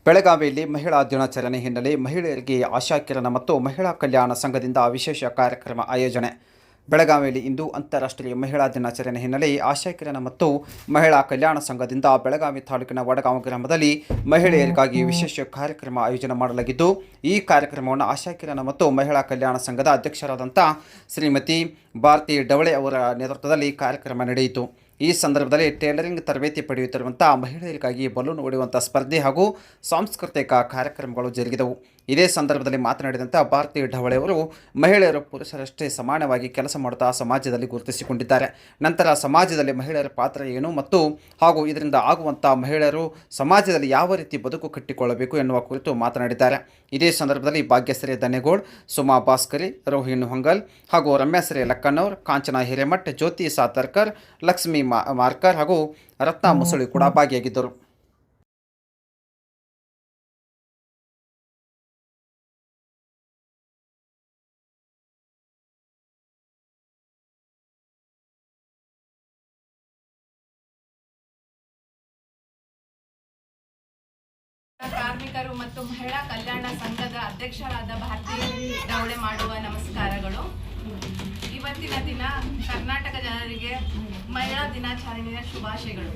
ಬೆಳಗಾವಿಯಲ್ಲಿ ಮಹಿಳಾ ದಿನಾಚರಣೆ ಹಿನ್ನೆಲೆ ಮಹಿಳೆಯರಿಗೆ ಆಶಾಕಿರಣ ಮತ್ತು ಮಹಿಳಾ ಕಲ್ಯಾಣ ಸಂಘದಿಂದ ವಿಶೇಷ ಕಾರ್ಯಕ್ರಮ ಆಯೋಜನೆ. ಬೆಳಗಾವಿಯಲ್ಲಿ ಇಂದು ಅಂತಾರಾಷ್ಟ್ರೀಯ ಮಹಿಳಾ ದಿನಾಚರಣೆ ಹಿನ್ನೆಲೆ ಆಶಾಕಿರಣ ಮತ್ತು ಮಹಿಳಾ ಕಲ್ಯಾಣ ಸಂಘದಿಂದ ಬೆಳಗಾವಿ ತಾಲೂಕಿನ ವಡಗಾಂವ ಗ್ರಾಮದಲ್ಲಿ ಮಹಿಳೆಯರಿಗಾಗಿ ವಿಶೇಷ ಕಾರ್ಯಕ್ರಮ ಆಯೋಜನೆ ಮಾಡಲಾಗಿದ್ದು, ಈ ಕಾರ್ಯಕ್ರಮವನ್ನು ಆಶಾಕಿರಣ ಮತ್ತು ಮಹಿಳಾ ಕಲ್ಯಾಣ ಸಂಘದ ಅಧ್ಯಕ್ಷರಾದಂಥ ಶ್ರೀಮತಿ ಭಾರತಿ ಡವಳೆ ಅವರ ನೇತೃತ್ವದಲ್ಲಿ ಕಾರ್ಯಕ್ರಮ ನಡೆಯಿತು. ಈ ಸಂದರ್ಭದಲ್ಲಿ ಟೇಲರಿಂಗ್ ತರಬೇತಿ ಪಡೆಯುತ್ತಿರುವಂಥ ಮಹಿಳೆಯರಿಗಾಗಿ ಬಲೂನ್ ಹೊಡೆಯುವಂಥ ಸ್ಪರ್ಧೆ ಹಾಗೂ ಸಾಂಸ್ಕೃತಿಕ ಕಾರ್ಯಕ್ರಮಗಳು ಜರುಗಿದವು. ಇದೇ ಸಂದರ್ಭದಲ್ಲಿ ಮಾತನಾಡಿದಂಥ ಭಾರತಿ ಡವಳೆ ಅವರು ಮಹಿಳೆಯರು ಪುರುಷರಷ್ಟೇ ಸಮಾನವಾಗಿ ಕೆಲಸ ಮಾಡುತ್ತಾ ಸಮಾಜದಲ್ಲಿ ಗುರುತಿಸಿಕೊಂಡಿದ್ದಾರೆ. ನಂತರ ಸಮಾಜದಲ್ಲಿ ಮಹಿಳೆಯರ ಪಾತ್ರ ಏನು ಮತ್ತು ಹಾಗೂ ಇದರಿಂದ ಆಗುವಂಥ ಮಹಿಳೆಯರು ಸಮಾಜದಲ್ಲಿ ಯಾವ ರೀತಿ ಬದುಕು ಕಟ್ಟಿಕೊಳ್ಳಬೇಕು ಎನ್ನುವ ಕುರಿತು ಮಾತನಾಡಿದ್ದಾರೆ. ಇದೇ ಸಂದರ್ಭದಲ್ಲಿ ಭಾಗ್ಯಶ್ರೀ ದನ್ನೇಗೌಡ್, ಸುಮಾ ಭಾಸ್ಕರಿ, ರೋಹಿಣಿ ಹೊಂಗಲ್ ಹಾಗೂ ರಮ್ಯಾಶ್ರೀ ಲಕ್ಕನ್ನವರ್, ಕಾಂಚನಾ ಹಿರೇಮಠ್, ಜ್ಯೋತಿ ಸಾತರ್ಕರ್, ಲಕ್ಷ್ಮೀ ಮಾರ್ಕರ್ ಹಾಗೂ ರತ್ನ ಮುಸುಳಿ ಕೂಡ ಭಾಗಿಯಾಗಿದ್ದರು. ಕಾರ್ಮಿಕರು ಮತ್ತು ಮಹಿಳಾ ಕಲ್ಯಾಣ ಸಂಘದ ಅಧ್ಯಕ್ಷರಾದ ಭಾರತಿ ಡವಳೆ ಮಾಡುವ ನಮಸ್ಕಾರಗಳು. ಇವತ್ತಿನ ದಿನ ಕರ್ನಾಟಕ ಜನರಿಗೆ ಮಹಿಳಾ ದಿನಾಚರಣೆಯ ಶುಭಾಶಯಗಳು.